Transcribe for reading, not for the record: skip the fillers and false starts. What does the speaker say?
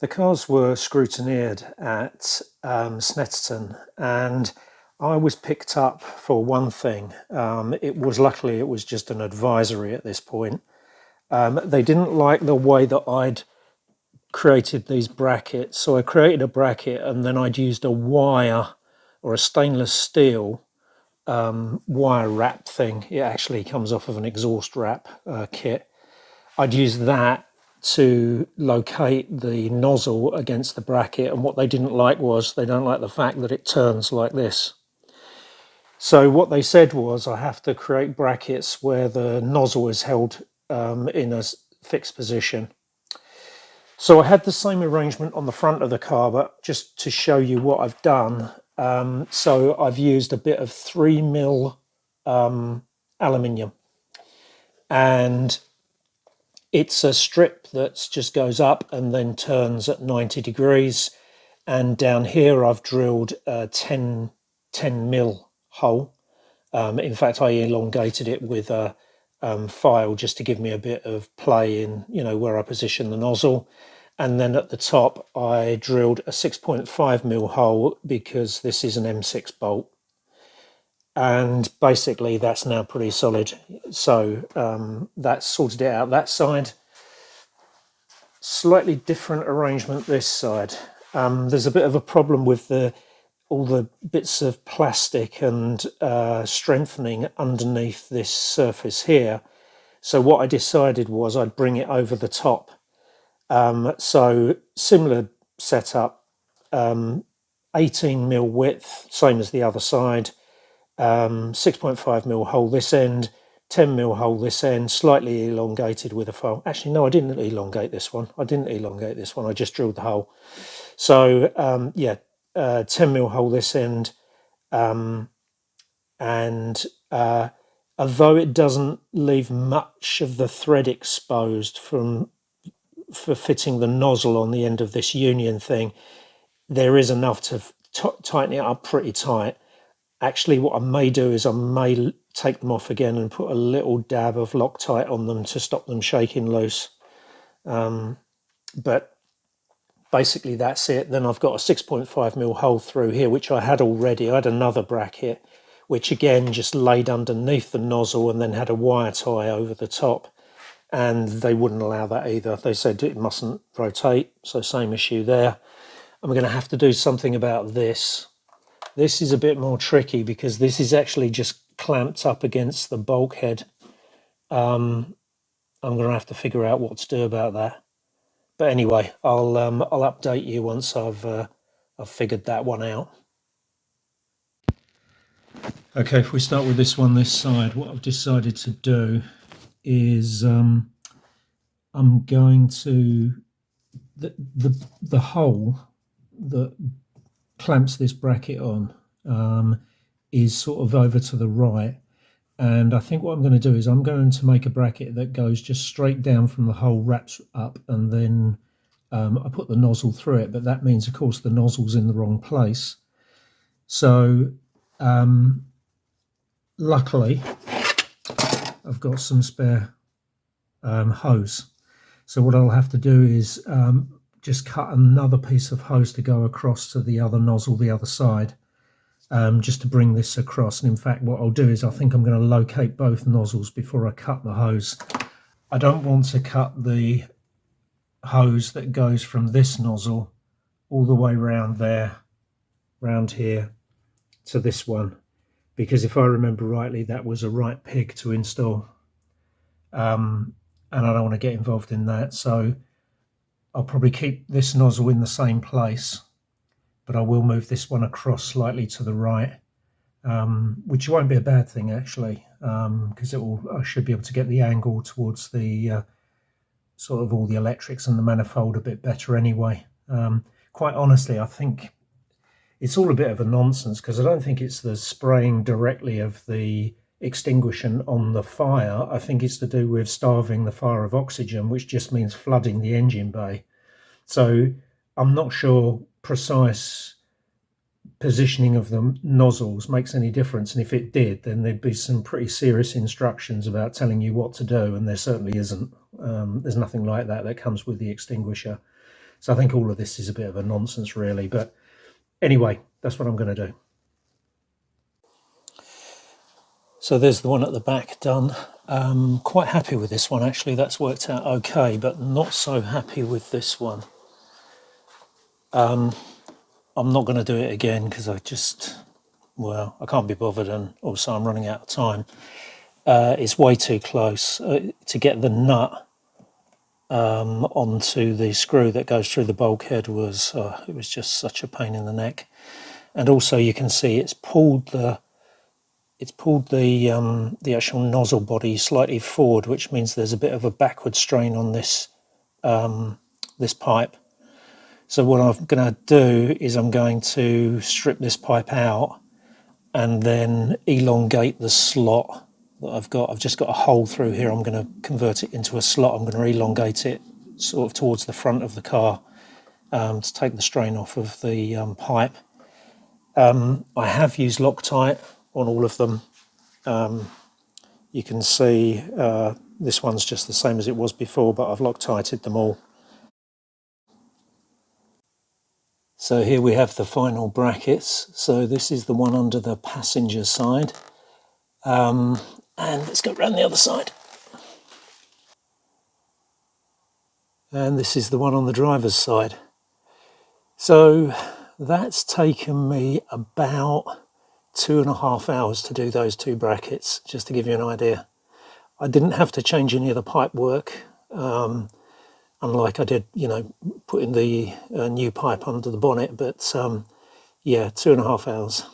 The cars were scrutineered at Snetterton, and I was picked up for one thing. Luckily it was just an advisory at this point. They didn't like the way that I'd created these brackets, so I created a bracket and then I'd used a wire or a stainless steel wire wrap thing. It actually comes off of an exhaust wrap kit. I'd use that to locate the nozzle against the bracket, and what they didn't like was they don't like the fact that it turns like this. So what they said was I have to create brackets where the nozzle is held in a fixed position. So I had the same arrangement on the front of the car, but just to show you what I've done. So I've used a bit of 3mm aluminium, and it's a strip that just goes up and then turns at 90 degrees. And down here I've drilled a 10mm hole. In fact, I elongated it with a file just to give me a bit of play in, where I position the nozzle. And then at the top I drilled a 6.5mm hole because this is an M6 bolt. And basically that's now pretty solid. So that's sorted it out that side. Slightly different arrangement this side. There's a bit of a problem with all the bits of plastic and strengthening underneath this surface here. So what I decided was I'd bring it over the top. So similar setup, 18mm width, same as the other side, 6.5mm hole this end, 10mm hole this end, slightly elongated with a file. Actually, no, I didn't elongate this one. I just drilled the hole. So 10mm hole this end, and although it doesn't leave much of the thread exposed for fitting the nozzle on the end of this union thing, there is enough to tighten it up pretty tight. Actually, what I may do is I may take them off again and put a little dab of Loctite on them to stop them shaking loose. But basically that's it. Then I've got a 6.5mm hole through here, which I had already. I had another bracket, which again just laid underneath the nozzle and then had a wire tie over the top. And they wouldn't allow that either. They said it mustn't rotate, so same issue there. I'm going to have to do something about this. This is a bit more tricky because this is actually just clamped up against the bulkhead. I'm going to have to figure out what to do about that. But anyway, I'll update you once I've figured that one out. Okay, if we start with this one this side, what I've decided to do is I'm going to the hole that clamps this bracket on is sort of over to the right, and I think what I'm going to do is I'm going to make a bracket that goes just straight down from the hole, wraps up, and then I put the nozzle through it, but that means of course the nozzle's in the wrong place. So luckily I've got some spare hose, so what I'll have to do is just cut another piece of hose to go across to the other nozzle, the other side, just to bring this across. And in fact what I'll do is I think I'm going to locate both nozzles before I cut the hose. I don't want to cut the hose that goes from this nozzle all the way round there, round here to this one, because if I remember rightly that was a right pig to install, and I don't want to get involved in that. So I'll probably keep this nozzle in the same place, but I will move this one across slightly to the right, which won't be a bad thing actually, because I should be able to get the angle towards the sort of all the electrics and the manifold a bit better anyway. Quite honestly, I think it's all a bit of a nonsense, because I don't think it's the spraying directly of the extinguisher on the fire. I think it's to do with starving the fire of oxygen, which just means flooding the engine bay. So I'm not sure precise positioning of the nozzles makes any difference, and if it did, then there'd be some pretty serious instructions about telling you what to do, and there certainly isn't. There's nothing like that comes with the extinguisher. So I think all of this is a bit of a nonsense really, but anyway, that's what I'm going to do. So there's the one at the back done. Quite happy with this one actually, that's worked out okay, but not so happy with this one. I'm not going to do it again because I can't be bothered, and also I'm running out of time. It's way too close. To get the nut onto the screw that goes through the bulkhead was just such a pain in the neck. And also you can see it's pulled the actual nozzle body slightly forward, which means there's a bit of a backward strain on this this pipe. So what I'm going to do is I'm going to strip this pipe out and then elongate the slot that I've got. I've just got a hole through here. I'm going to convert it into a slot. I'm going to elongate it sort of towards the front of the car to take the strain off of the pipe. I have used Loctite on all of them. You can see this one's just the same as it was before, but I've Loctited them all. So here we have the final brackets. So this is the one under the passenger side. And let's go around the other side. And this is the one on the driver's side. So that's taken me about 2.5 hours to do those two brackets, just to give you an idea. I didn't have to change any of the pipe work, unlike I did, putting the new pipe under the bonnet, but yeah, 2.5 hours.